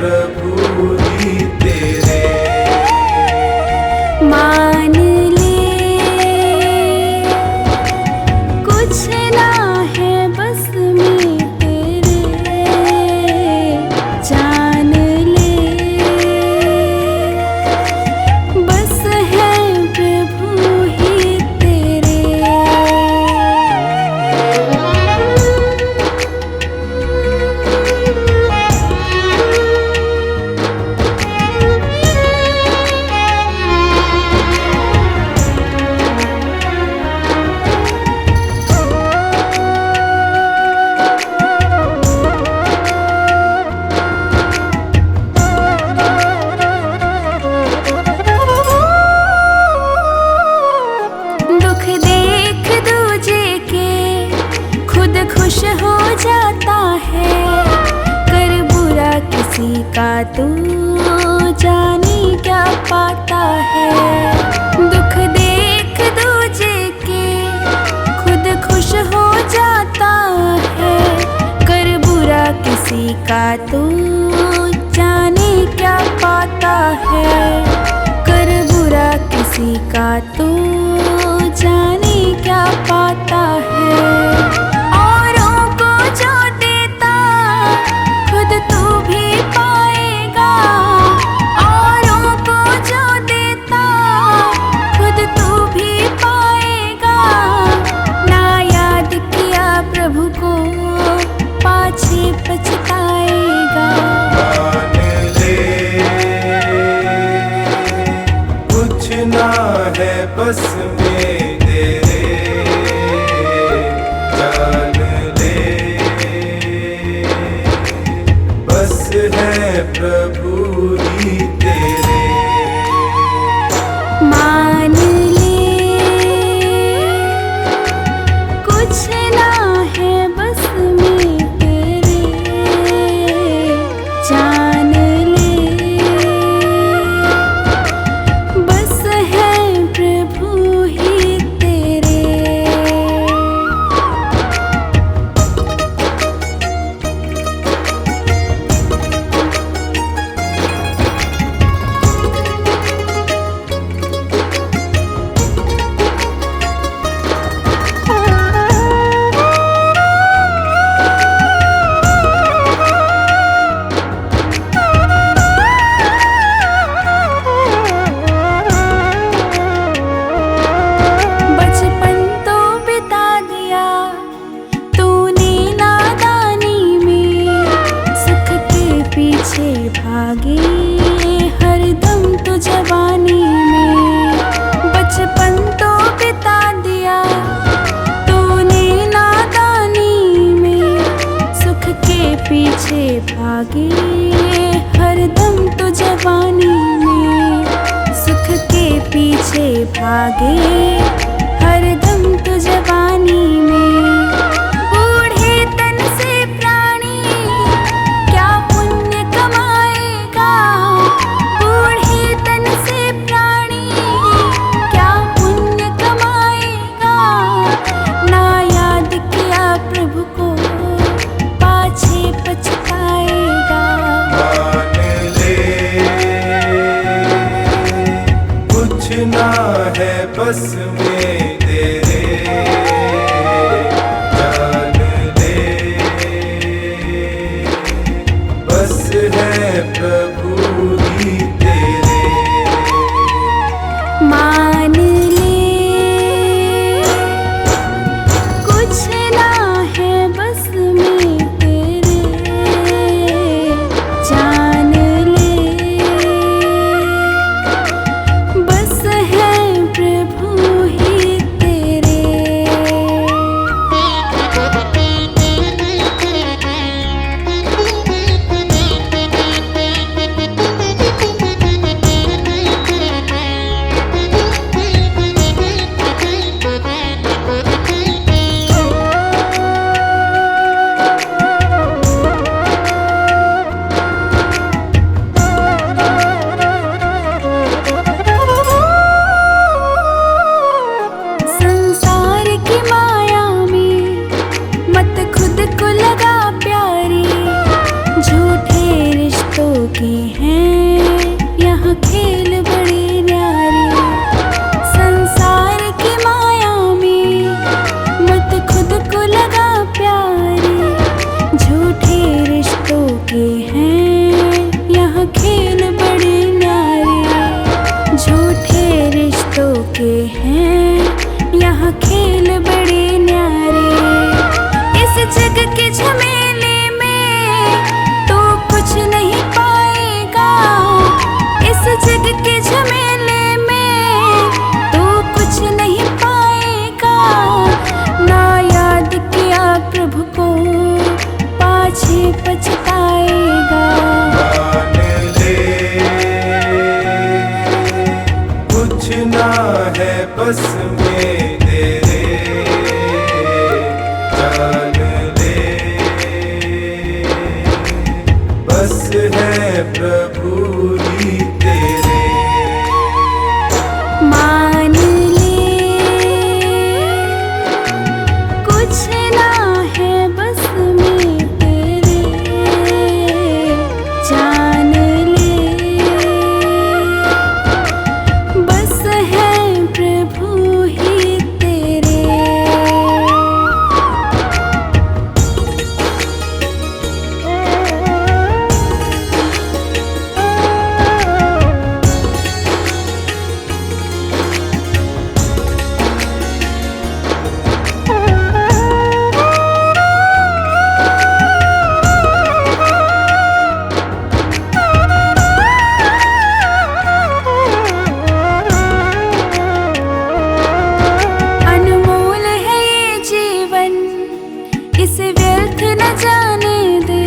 प्रभु ही तेरे। मान ले कुछ ना है बस में तेरे, जान ले बस है प्रभु ही तेरे। दुख देख दूजे के खुद खुश हो जाता है, कर बुरा किसी का तू जाने क्या पाता है। दुख देख दूजे के खुद खुश हो जाता है, कर बुरा किसी का तू जाने क्या पाता है। कर बुरा किसी का तू जाने क्या पाता है। औरों को जो देता खुद तू भी पाएगा, औरों को जो देता खुद तू भी पाएगा। ना याद किया प्रभु को पाछे पछताएगा। मान ले कुछ ना है बस में तेरे, जान ले बस है प्रभु ही तेरे। मान ले कुछ ना है बस में तेरे, जान ले बस है प्रभु ही तेरे। बचपन तो बिता दिया तूने नादानी में, सुख के पीछे भागे हरदम तो जवानी में। बचपन तो बिता दिया तूने नादानी में, सुख के पीछे भागे हरदम तो जवानी में। सुख के पीछे भागे हरदम तो जवानी में। बूढ़े तन से प्राणी क्या पुण्य कमाएगा, बूढ़े तन से प्राणी क्या पुण्य कमाएगा। ना याद किया प्रभु को पाछे पछताएगा। मान ले कुछ ना है बस में तेरे, जान ले बस है प्रभु ही तेरे। मान ले कुछ ना है बस में तेरे, जान ले बस है प्रभु ही पछताएगा। मान ले कुछ ना है बस में तेरे, जान ले बस है प्रभु ही तेरे। मान ले कुछ ना है बस में तेरे, जान ले बस है प्रभु ही तेरे। अनमोल है ये जीवन, इसे व्यर्थ न जाने दे।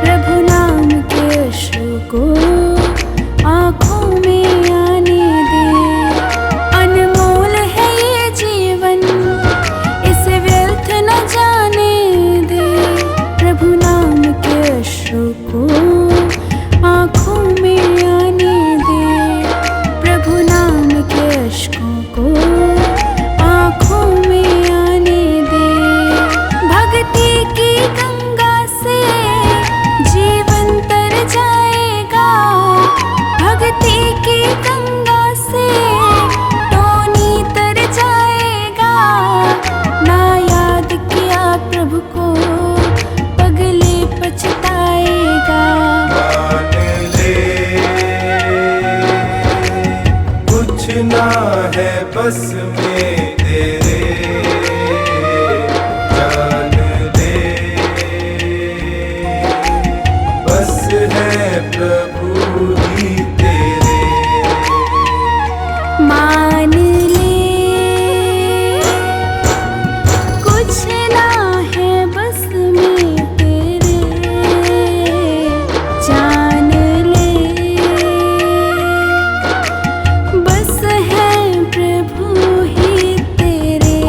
प्रभु नाम के अश्रु को आँखों में आने दे। अनमोल है ये जीवन, इसे व्यर्थ न जाने दे। प्रभु नाम के अश्रु को आँखों में आने दे। प्रभु नाम के अश्कों को आँखों में आने दे। भक्ति की गंगा से जीवन तर जाएगा। भक्ति की गंगा से टोनी तर जाएगा। ना याद किया प्रभु को पगले पछताएगा। मान ले कुछ ना है बस में तेरे, जान ले बस है प्रभु ही तेरे। मान ले कुछ ना है बस में तेरे, जान ले बस है प्रभु ही तेरे।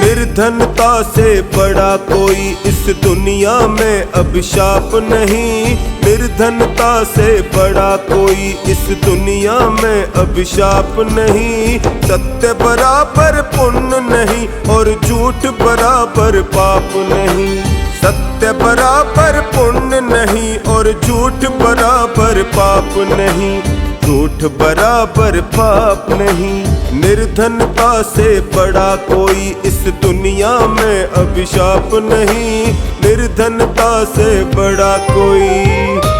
निर्धनता से बड़ा कोई इस दुनिया में अभिशाप नहीं। निर्धनता से बड़ा कोई इस दुनिया में अभिशाप नहीं। सत्य बराबर पुण्य नहीं और झूठ बराबर पाप नहीं। सत्य बराबर पुण्य नहीं और झूठ बराबर पाप नहीं। झूठ बराबर पाप नहीं। निर्धनता से बड़ा कोई इस दुनिया में अभिशाप नहीं। निर्धनता से बड़ा कोई।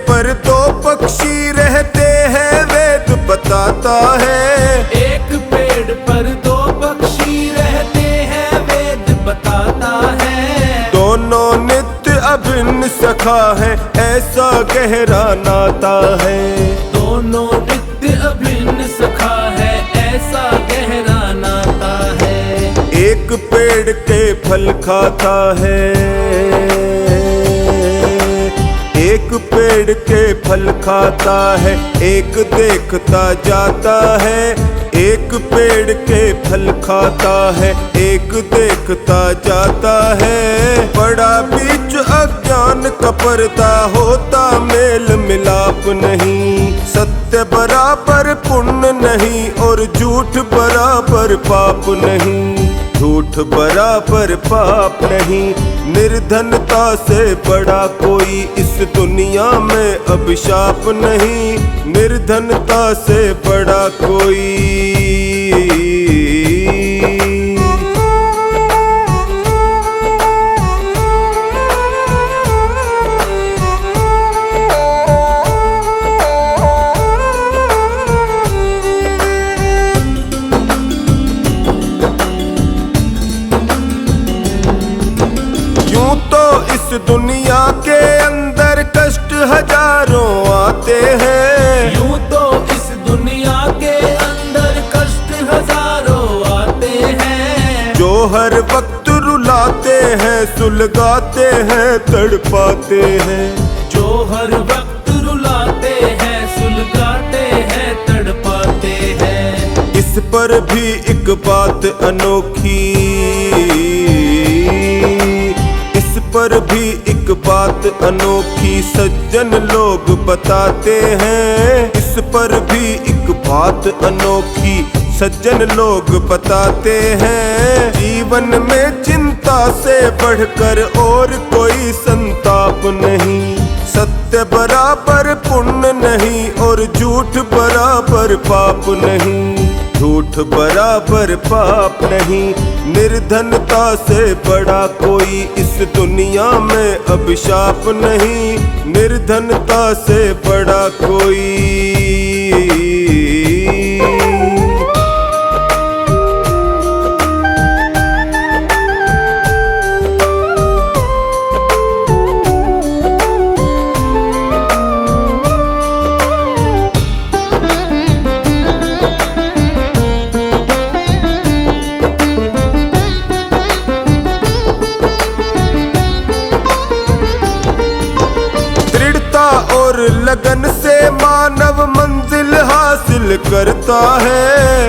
पर दो पक्षी रहते हैं वेद बताता है। एक पेड़ पर दो पक्षी रहते हैं वेद बताता है। दोनों नित्य अभिन्न सखा है ऐसा गहरा नाता है। दोनों नित्य अभिन्न सखा है ऐसा गहरा नाता है। एक पेड़ के फल खाता है। एक पेड़ के फल खाता है। एक देखता जाता है। एक पेड़ के फल खाता है, एक देखता जाता है। बड़ा बीच अज्ञान का पर्दा होता, मेल मिलाप नहीं। सत्य बराबर पुण्य नहीं और झूठ बराबर पाप नहीं। झूठ बराबर पाप नहीं। निर्धनता से बड़ा कोई इस दुनिया में अभिशाप नहीं। निर्धनता से बड़ा कोई। इस दुनिया के अंदर कष्ट हजारों आते हैं। यूं तो इस दुनिया के अंदर कष्ट हजारों आते हैं। जो हर वक्त रुलाते हैं, सुलगाते हैं, तड़पाते हैं। जो हर वक्त रुलाते हैं, सुलगाते हैं, तड़पाते हैं। इस पर भी एक बात अनोखी, इस पर भी एक बात अनोखी सज्जन लोग बताते हैं। इस पर भी एक बात अनोखी सज्जन लोग बताते हैं। जीवन में चिंता से बढ़कर और कोई संताप नहीं। सत्य बराबर पुण्य नहीं और झूठ बराबर पाप नहीं। झूठ बराबर पाप नहीं। निर्धनता से बड़ा कोई इस दुनिया में अभिशाप नहीं। निर्धनता से बड़ा कोई। और लगन से मानव मंजिल हासिल करता है।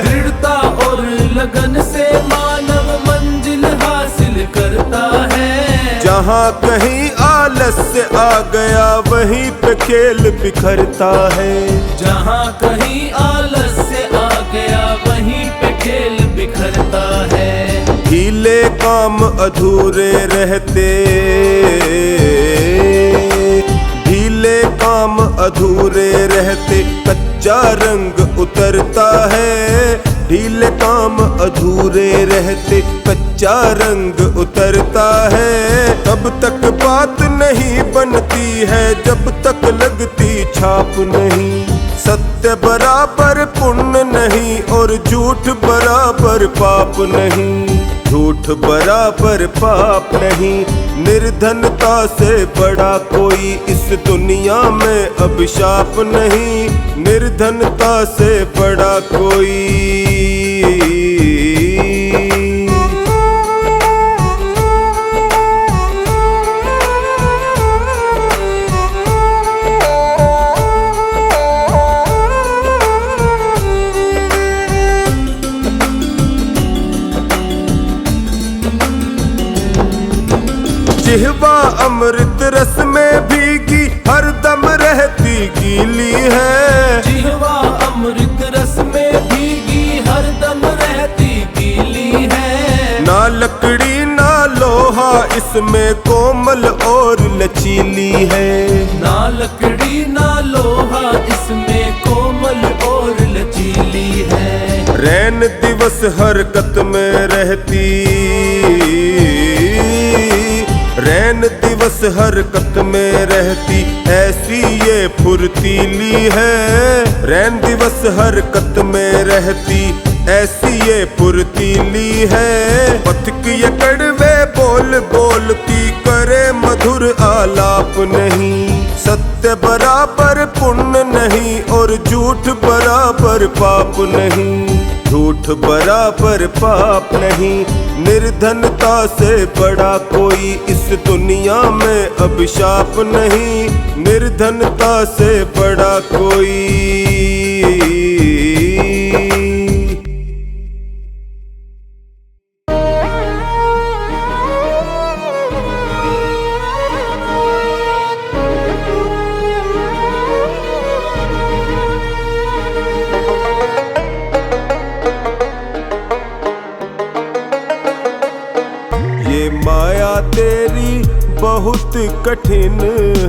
दृढ़ता और लगन से मानव मंजिल हासिल करता है। जहाँ कहीं आलस्य आ गया वहीं पे खेल बिखरता है। जहाँ कहीं आलस्य आ गया वहीं पे खेल बिखरता है। ढीले काम अधूरे रहते, ढीले काम अधूरे रहते कच्चा रंग उतरता है। ढीले काम अधूरे रहते कच्चा रंग उतरता है। तब तक बात नहीं बनती है जब तक लगती छाप नहीं। सत्य बराबर पुण्य नहीं और झूठ बराबर पाप नहीं। झूठ बराबर पाप नहीं। निर्धनता से बड़ा कोई इस दुनिया में अभिशाप नहीं। निर्धनता से बड़ा कोई। जिह्वा अमृत रस में भीगी हरदम रहती गीली है। जिह्वा अमृत रस में भीगी हरदम रहती गीली है। ना लकड़ी ना लोहा इसमें कोमल और लचीली है। ना लकड़ी ना लोहा इसमें कोमल और लचीली है। रैन दिवस हरकत में रहती, रैन दिवस हरकत में रहती ऐसी ये फुर्तीली है। रैन दिवस हरकत में रहती ऐसी ये फुर्तीली है। पथिक ये कड़वे बोल बोलती करे मधुर आलाप नहीं। सत्य बराबर पुण्य नहीं और झूठ बराबर पाप नहीं। झूठ बराबर पाप नहीं। निर्धनता से बड़ा कोई इस दुनिया में अभिशाप नहीं। निर्धनता से बड़ा कोई। तेरी बहुत कठिन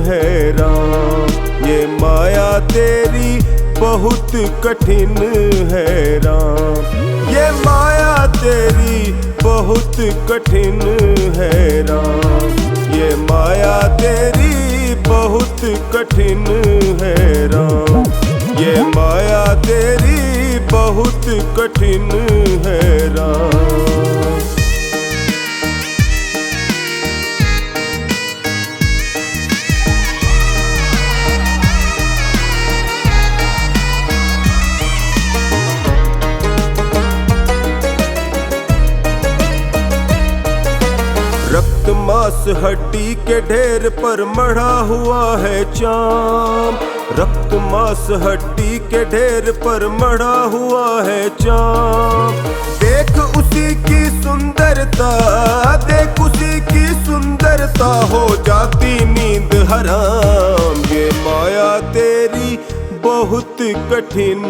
है राम, ये माया तेरी बहुत कठिन है राम, ये माया तेरी बहुत कठिन है राम, ये माया तेरी बहुत कठिन है राम, ये माया तेरी बहुत कठिन है राम। रक्त मांस हड्डी के ढेर पर मढ़ा हुआ है चाम, रक्त मांस हड्डी के ढेर पर मढ़ा हुआ है चाम, देख उसी की सुंदरता, देख उसी की सुंदरता, हो जाती नींद हराम, ये माया तेरी बहुत कठिन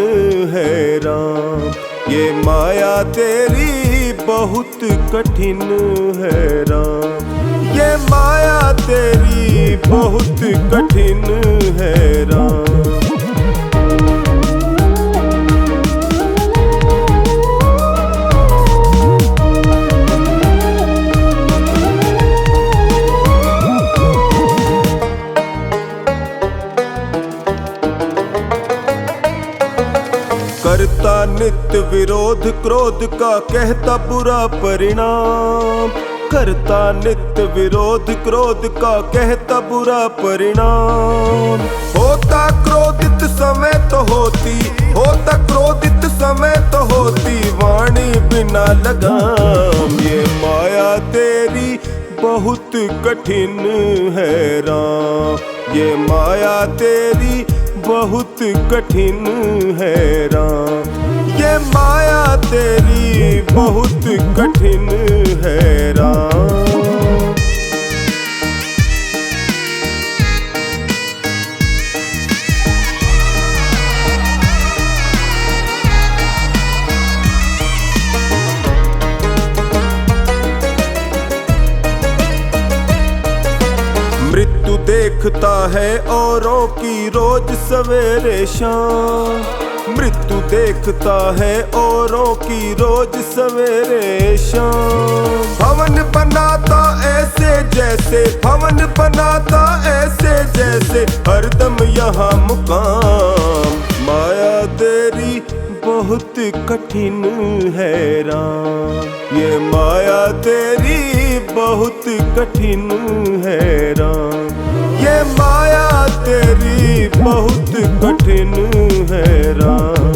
है राम, ये माया तेरी बहुत कठिन है राम, ये माया तेरी बहुत कठिन है राम। करता नित्य विरोध क्रोध का कहता बुरा परिणाम, करता नित्य विरोध क्रोध का कहता बुरा परिणाम, होता क्रोधित समय तो होती, होता क्रोधित समय तो होती वाणी बिना लगाम, ये माया तेरी बहुत कठिन है राम, ये माया तेरी बहुत कठिन है राम, ये माया तेरी बहुत कठिन है राम। मृत्यु देखता है औरों की रोज सवेरे शाम, मृत्यु देखता है औरों की रोज सवेरे शाम, भवन बनाता ऐसे जैसे, भवन बनाता ऐसे जैसे हरदम यहाँ मुकाम, माया तेरी बहुत कठिन है राम, ये माया तेरी बहुत कठिन है राम, ये माया तेरी बहुत कठिन है राम।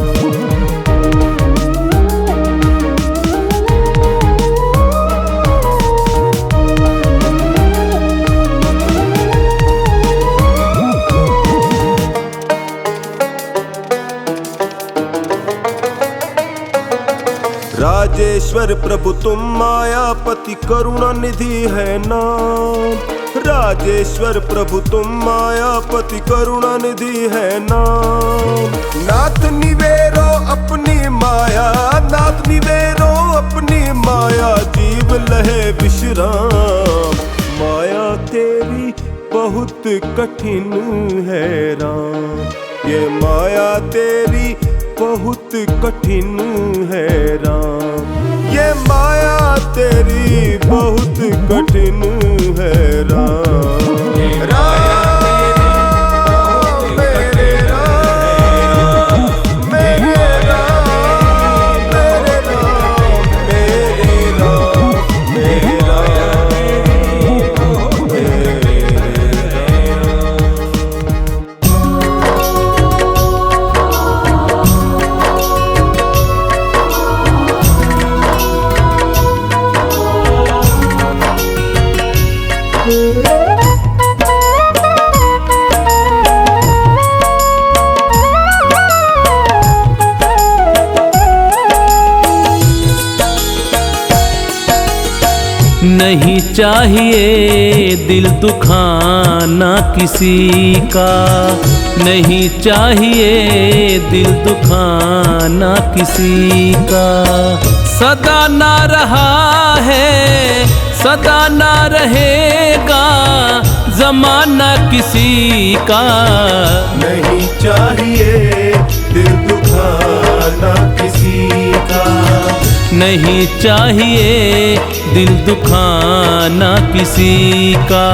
राजेश्वर प्रभु तुम मायापति करुणा निधि है नाम, राजेश्वर प्रभु तुम मायापति करुणा निधि है नाम, नाथ निवेरो अपनी माया, नाथ निवेरो अपनी माया, जीव लहे विश्राम, माया तेरी बहुत कठिन है राम, ये माया तेरी बहुत कठिन है राम, ये माया तेरी बहुत कठिन है राम। नहीं चाहिए दिल दुखाना किसी का, नहीं चाहिए दिल दुखाना किसी का, सदा ना रहा है, सदा ना रहेगा जमाना किसी का। नहीं चाहिए दिल दुखाना किसी का, नहीं चाहिए दिल दुखाना किसी का।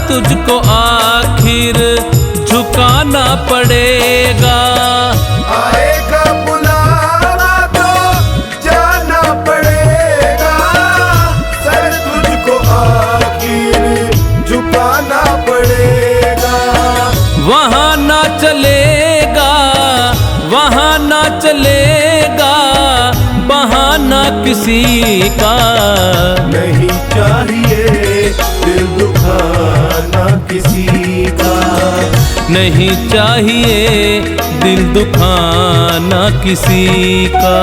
तुझको आखिर झुकाना पड़ेगा। आएगा बुलावा तो जाना पड़ेगा, सर तुझको आखिर झुकाना पड़ेगा। वहाँ ना चलेगा, वहाँ ना चलेगा बहाना किसी का। नहीं चाहिए दिल दुखाना किसी का, नहीं चाहिए दिल दुखाना किसी का।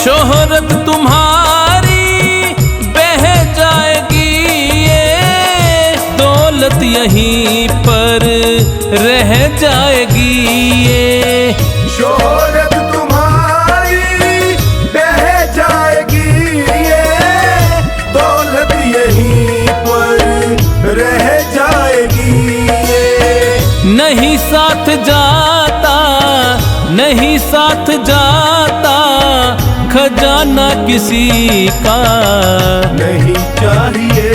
शोहरत तुम्हारी बह जाएगी, ये दौलत यहीं पर रह जाएगी। ये शोहरत तुम्हारी बह जाएगी, ये दौलत यहीं पर रह जाएगी। ये नहीं साथ जाता, नहीं साथ जाता खजाना किसी का। नहीं चाहिए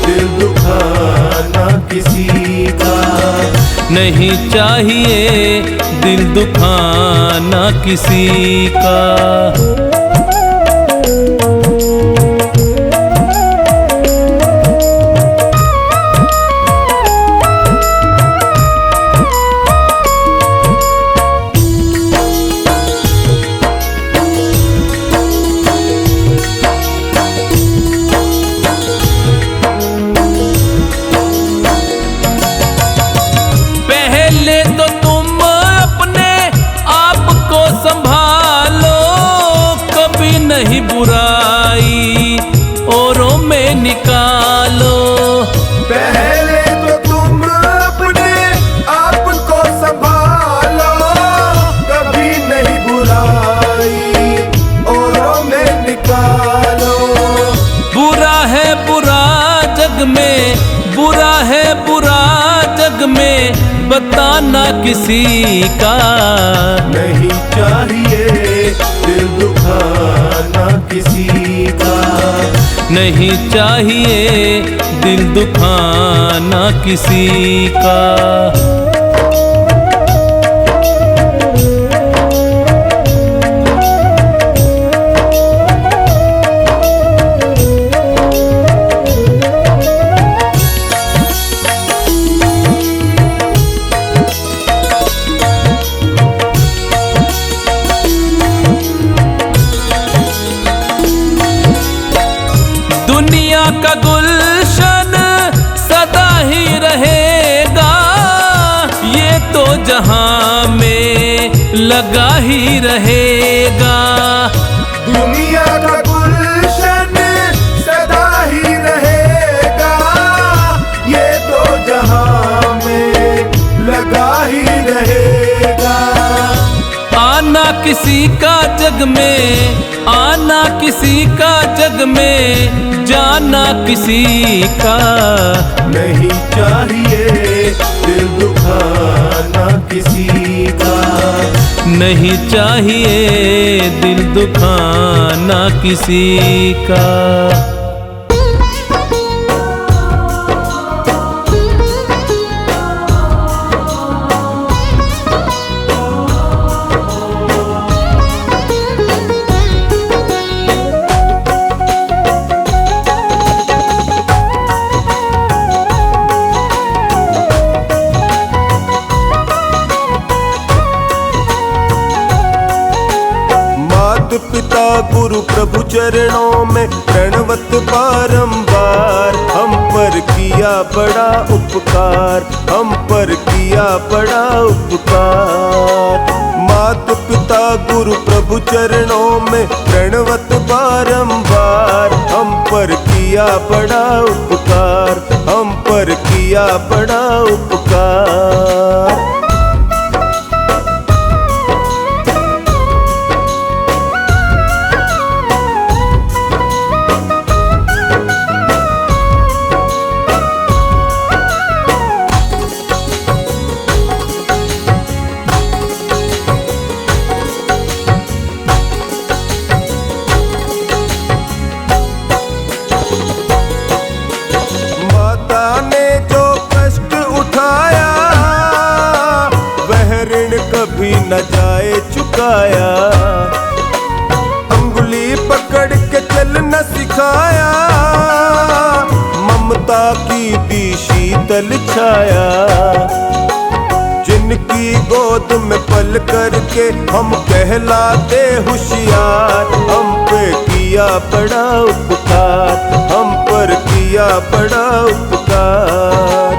दिल दुखाना किसी का, नहीं चाहिए दिल दुखाना किसी का। नहीं बुराई औरों में निकालो, पहले तो तुम अपने आप को संभालो। कभी नहीं बुराई औरों में निकालो। बुरा है बुरा जग में, बुरा है बुरा जग में बताना किसी का। नहीं चाहिए दिल दुखाना किसी का, नहीं चाहिए दिल दुखाना किसी का। दुनिया का गुलशन सदा ही रहेगा, ये तो जहां में लगा ही रहेगा। दुनिया का गुलशन सदा ही रहेगा, ये तो जहां में लगा ही रहेगा। आना किसी का जग में, आना किसी का जग में, जाना किसी का। नहीं चाहिए दिल दुखाना किसी का, नहीं चाहिए दिल दुखाना किसी का। गुरु प्रभु चरणों में प्रणवत बारंबार। हम पर किया बड़ा उपकार, हम पर किया बड़ा उपकार। मात पिता गुरु प्रभु चरणों में प्रणवत बारंबार। हम पर किया बड़ा उपकार, हम पर किया बड़ा उपकार। कभी न जाए चुकाया, अंगुली पकड़ के चलना सिखाया। ममता की दी शीतल छाया, जिनकी गोद में पल करके हम कहलाते होशियार। हम पे किया बड़ा उपकार, हम पर किया बड़ा उपकार।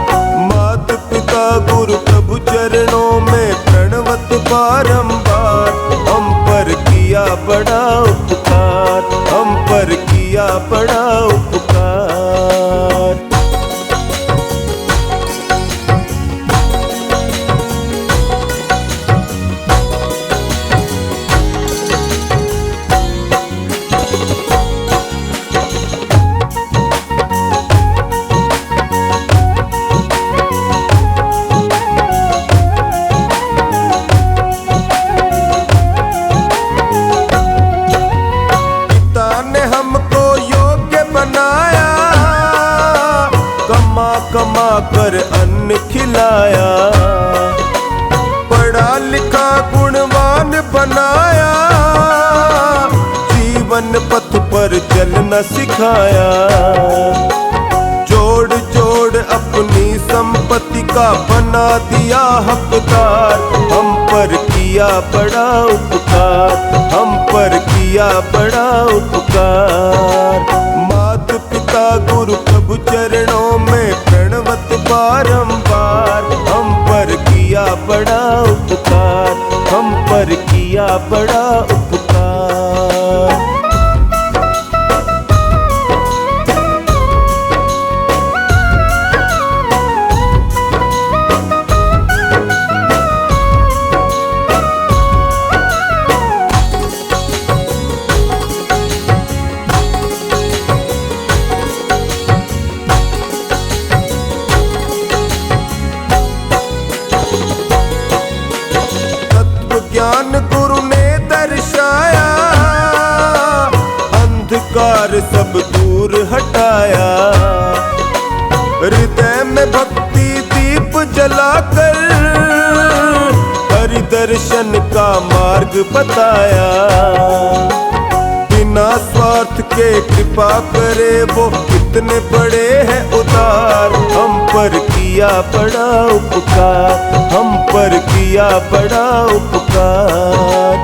माता पिता गुरु प्रभु चरणों में प्रणवत बारंबार। हम पर किया बड़ा उपकार, हम पर किया बड़ा उपकार। कमा कर अन्न खिलाया, पढ़ा लिखा गुणवान बनाया। जीवन पथ पर चलना सिखाया, जोड़ जोड़ अपनी संपत्ति का बना दिया हकदार। हम पर किया बड़ा उपकार, हम पर किया बड़ा उपकार। माता पिता गुरु प्रभु चरणों में प्रणवत बारंबार। हम पर किया बड़ा उपकार, हम पर किया बड़ा उपकार। ज्ञान गुरु ने दर्शाया, अंधकार सब दूर हटाया। हृदय में भक्ति दीप जलाकर हरि दर्शन का मार्ग बताया। बिना स्वार्थ के कृपा करे वो कितने बड़े हैं उदार। हम पर किया बड़ा उपकार, हम पर किया बड़ा उपकार।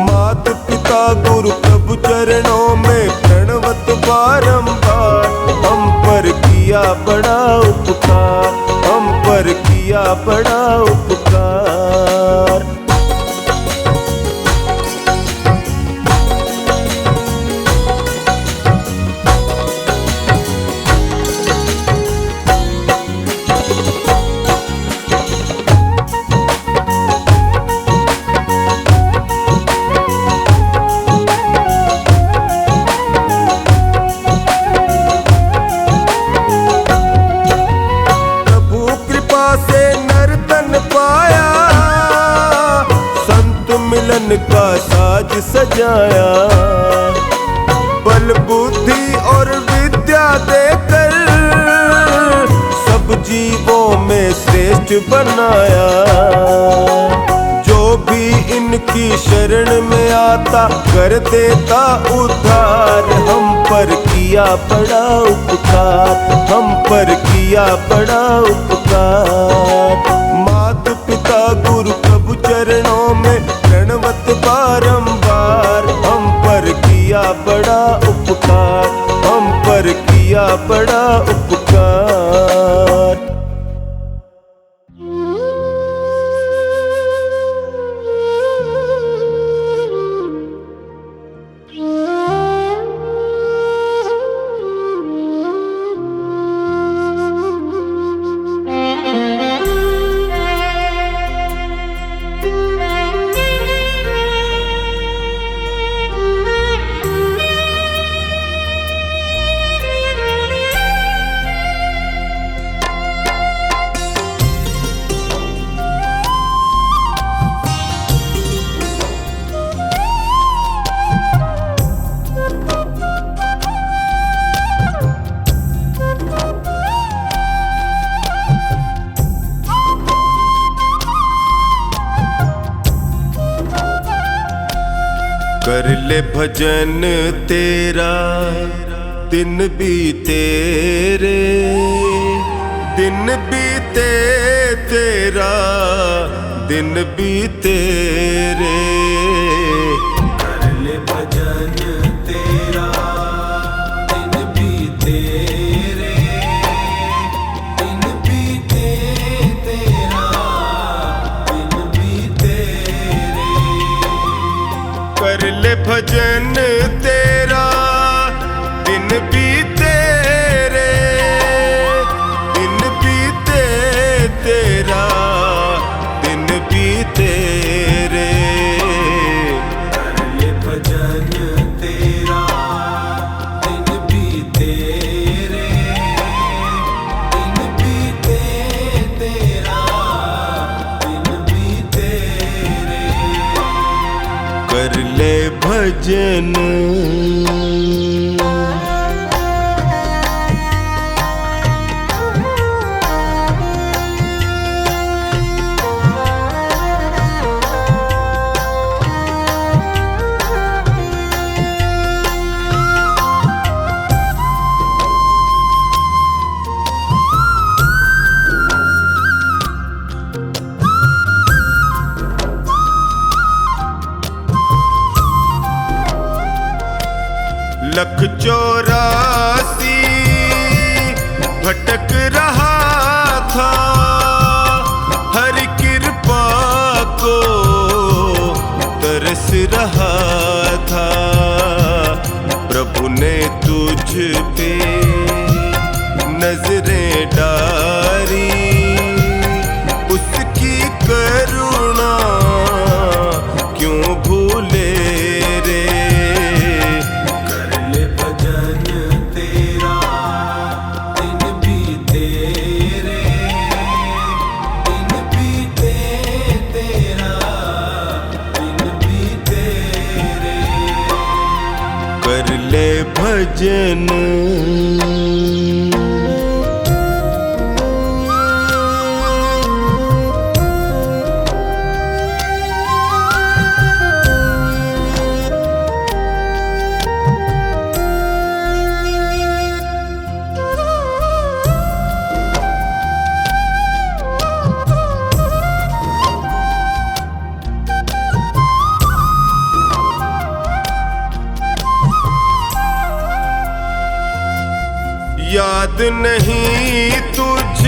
माता पिता गुरु प्रभु चरणों में प्रणवत बारंबार। हम पर किया बड़ा उपकार, हम पर किया बड़ा उपकार। मिलन का साज सजाया, बल बुद्धि और विद्या देकर सब जीवों में श्रेष्ठ बनाया। जो भी इनकी शरण में आता कर देता उद्धार। हम पर किया बड़ा उपकार, हम पर किया बड़ा उपकार। माता पिता गुरु प्रभु चरणों में प्रणवत बारंबार। हम पर किया बड़ा उपकार। कर ले भजन तेरा दिन बीते रे, दिन बीते तेरा दिन बीते रे। कर ले भजन तेरा दिन बीते रे, दिन बीते तेरा दिन बीते रे। कर ले भजन तेरा दिन बीते रे, दिन बीते तेरा दिन बीते रे। कर ले भजन तेरा दिन बीते रे, दिन बीते तेरा दिन बीते रे। कर ले भजन लख 84 भटक रहा था, हर कृपा को तरस रहा था। प्रभु ने तुझ पे नजरें डाली, उसकी करुणा क्यों भूले रे। कर ले भजन याद नहीं तुझ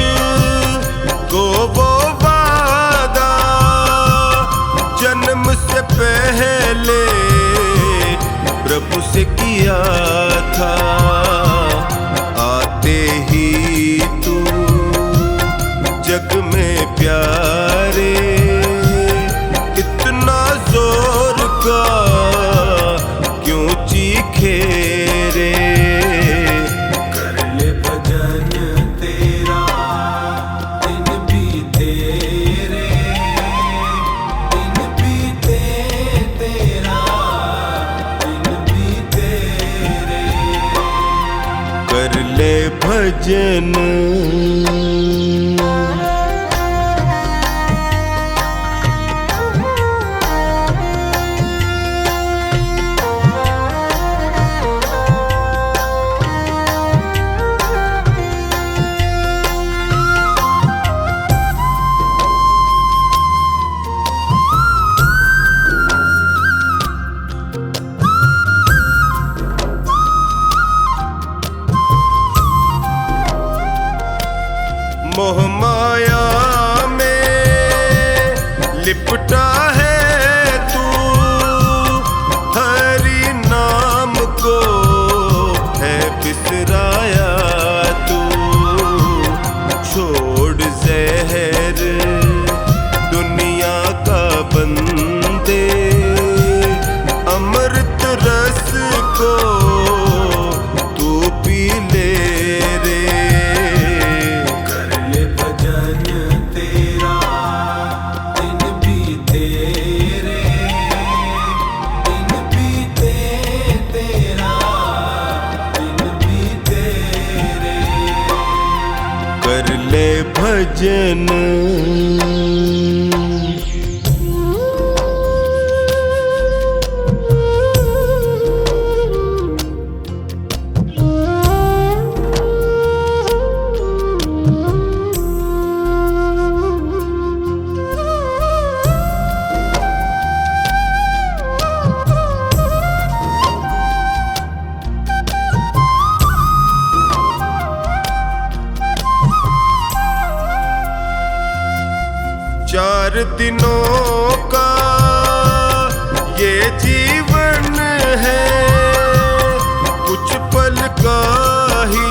को वो वादा, जन्म से पहले प्रभु से किया था। आते ही तू जग में प्यारे, इतना जोर का क्यों चीखे रे। कर ले भजन मोह माया में लिपटा है तू, हरि नाम को है बिसराया तू। छोड़ जहर दुनिया का बंदे, अमृत रस को तू पी ले रे। कर ले भजन तेरा दिन बीते रे, दिन बीते तेरा दिन बीते रे। कर ले भजन चार दिनों का ये जीवन है, कुछ पल का ही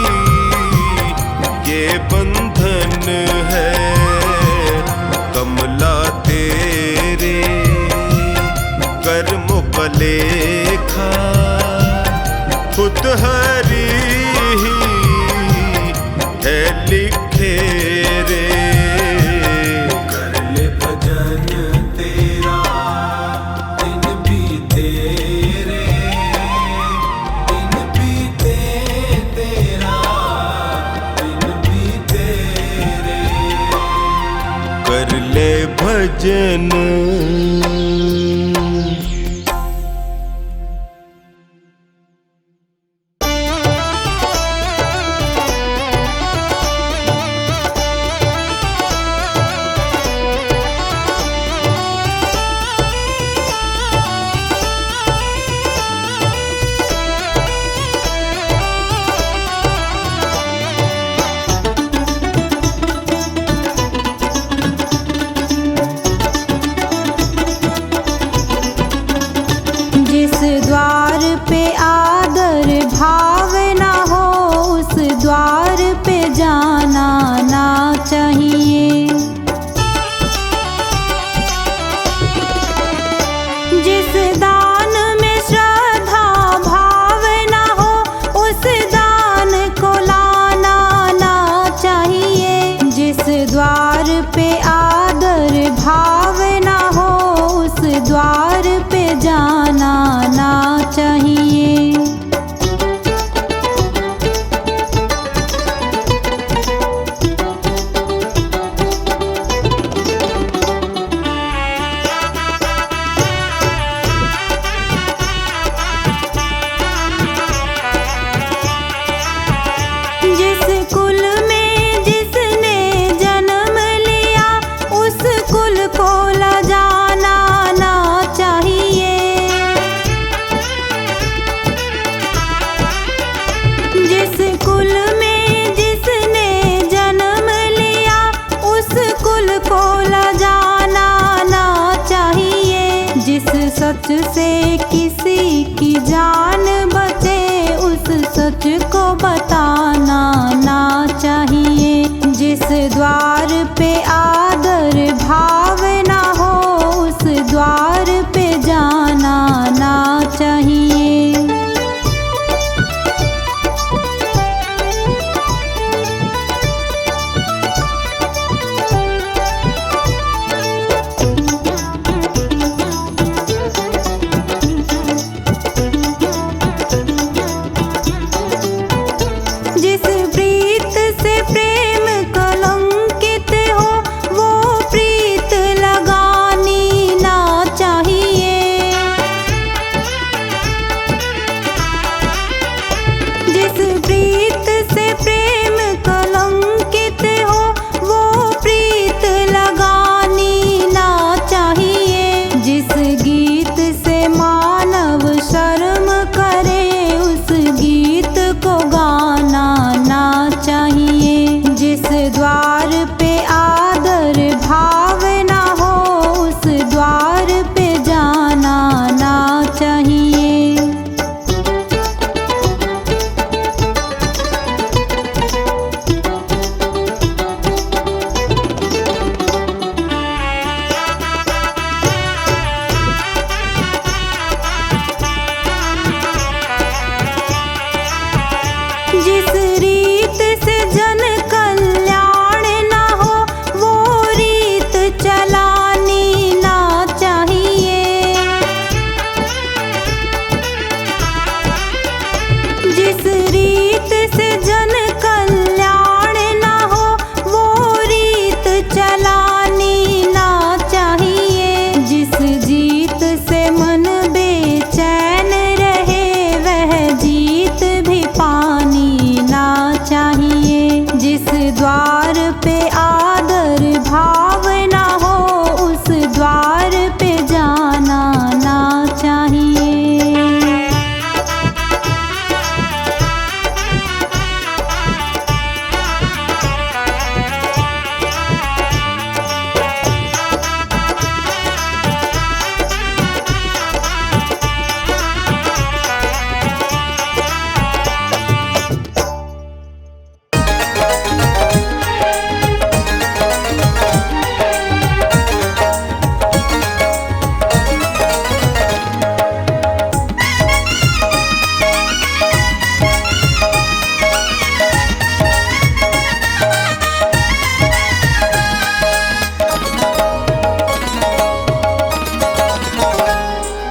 ये बंधन है। कमला तेरे कर्मों का लेखा खुद हरि ही है लिखे रे। कर ले भजन द्वार पे आदर भाव ना हो, उस द्वार पे जाना ना चाहिए। जिस दान में श्रद्धा भाव ना हो, उस दान को लाना ना चाहिए। जिस द्वार पे आदर भाव ना हो, उस द्वार पे जाना ना चाहिए। जिस कुल में जिसने जन्म लिया, उस कुल को लजाना ना चाहिए। जिस कुल में जिसने जन्म लिया, उस कुल को लजाना ना चाहिए। जिस सच से किसी की जान बचे, उस सच को बताना ना चाहिए। जिस द्वार पे आदर भाव ना हो, उस द्वार पे जाना ना चाहिए। जिस प्रीत से प्रेम कलंकित हो, वो प्रीत आदर भाव ना हो उस द्वार पे जाना ना चाहिए। जिस रीत से जन कल्याण ना हो वो रीत चलानी ना चाहिए। जिस रीत से जन कल्याण ना हो वो रीत चलानी ना चाहिए। जिस जीत से मन बेचैन रहे वह जीत भी पानी ना चाहिए। जिस द्वार पे आदर भाव ना हो उस द्वार पे जाना ना चाहिए।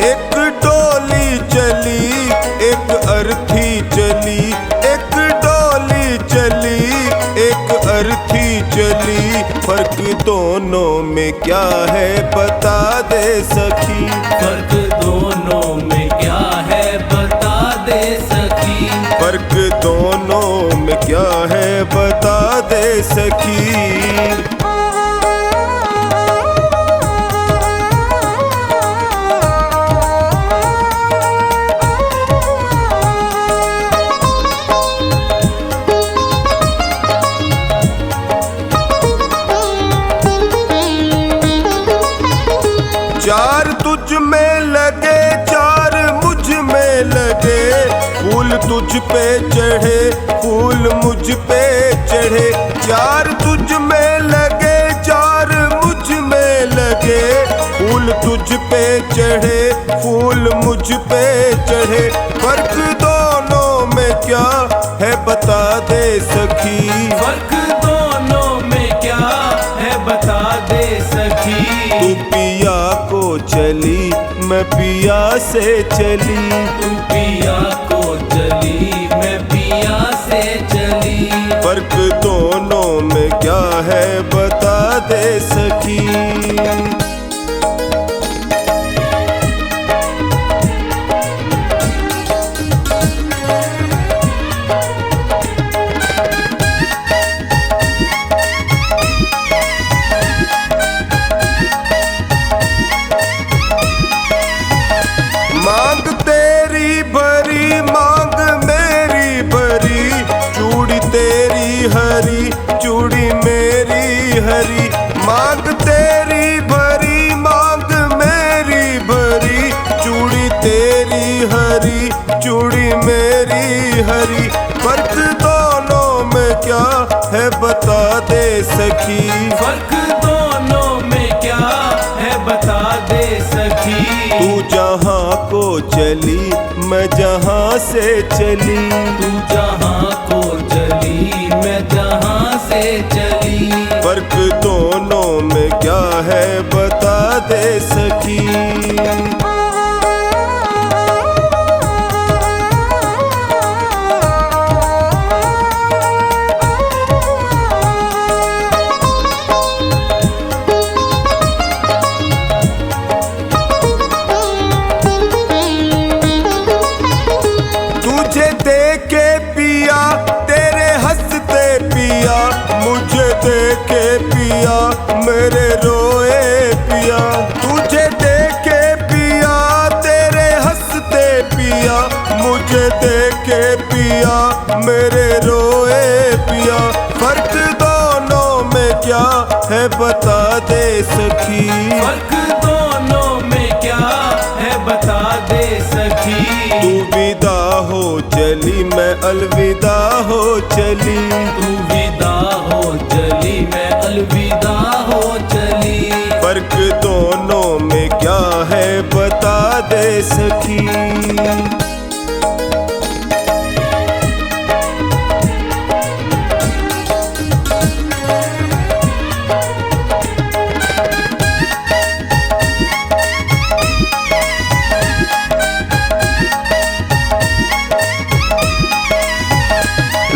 एक डोली चली एक अर्थी चली, एक डोली चली एक अर्थी चली। फर्क दोनों में क्या है बता दे सखी। फर्क दोनों में क्या है बता दे सखी। फर्क दोनों में क्या है बता दे सखी। चार तुझ में लगे चार मुझ में लगे, फूल तुझ पे चढ़े फूल मुझ पे चढ़े। चार तुझ में लगे चार मुझ में लगे, फूल तुझ पे चढ़े फूल मुझ पे चढ़े। फर्क दोनों में क्या है बता दे सखी। फर्क दोनों में क्या है बता दे सखी। तू पिया को चली मैं पिया से चली। तू पिया को चली मैं पिया से चली। फर्क दोनों में क्या है बता दे सखी। मांग तेरी भरी मांग मेरी भरी, चूड़ी तेरी हरी चूड़ी मेरी हरी। मांग तेरी भरी मांग मेरी भरी, चूड़ी तेरी हरी चूड़ी मेरी हरी। फर्क दोनों में क्या है बता दे सखी। फर्क दोनों में क्या है बता दे सखी। तू जहाँ को चली मैं जहाँ से चली। तू जहाँ को चली मैं जहाँ से चली। फर्क दोनों में क्या है बता दे सखी। मेरे रोए पिया, तुझे देखे पिया तेरे हंसते पिया, मुझे देखे पिया मेरे रोए पिया। फर्क दोनों में क्या है बता दे सखी। फर्क दोनों में क्या है बता दे सखी। तू विदा हो चली मैं अलविदा हो चली। तू विदा हो चली मैं अलविदा हो चली। फर्क दोनों में क्या है बता दे सखी।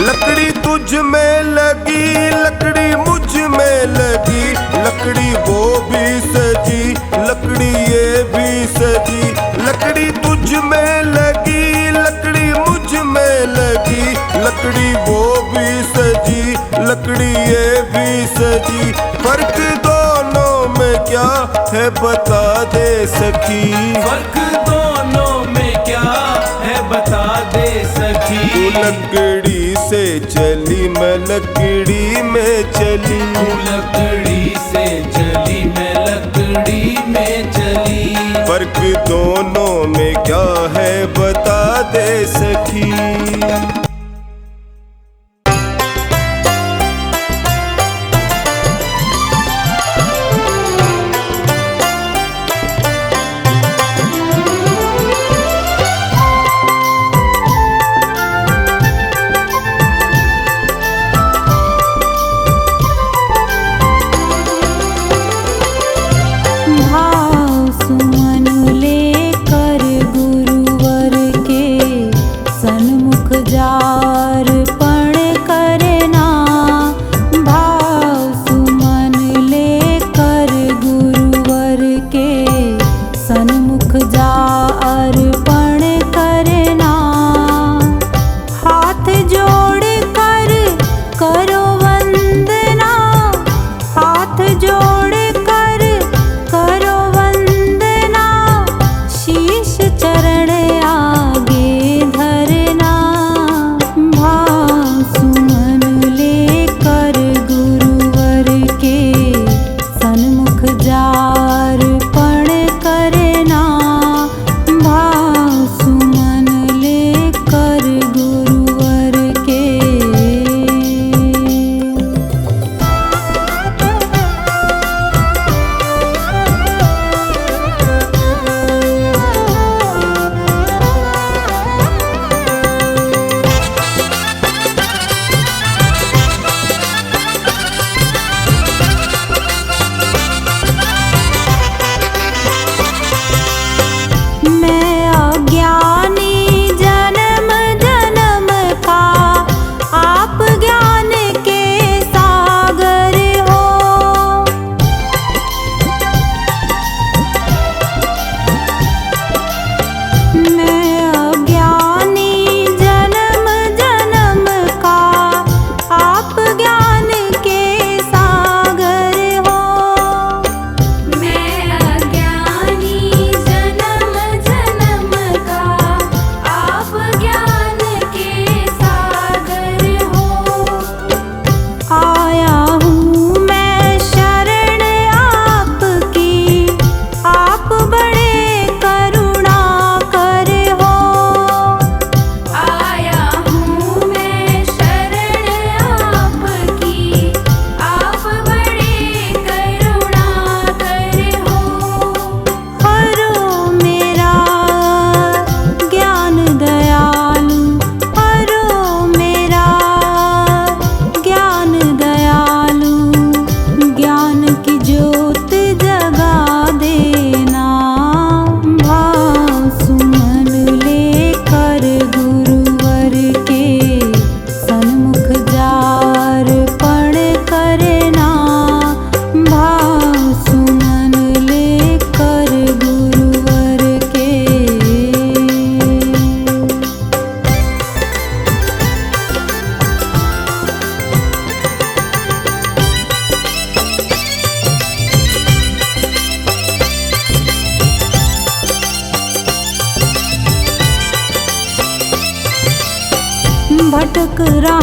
लकड़ी तुझ में लगी लकड़ी मुझ में लगी। लकड़ी वो भी सजी लकड़ी ये भी सजी। लकड़ी तुझ में लगी लकड़ी मुझ में लगी। लकड़ी वो भी सजी लकड़ी ये भी सजी। फर्क दोनों में क्या है बता दे सखी। फर्क दोनों में क्या है बता दे सखी। तू लकड़ी से चली मैं लकड़ी में चली। तू लकड़ी से चली मैं लकड़ी में चली। फर्क दोनों में क्या है बता दे सखी। भटक रहा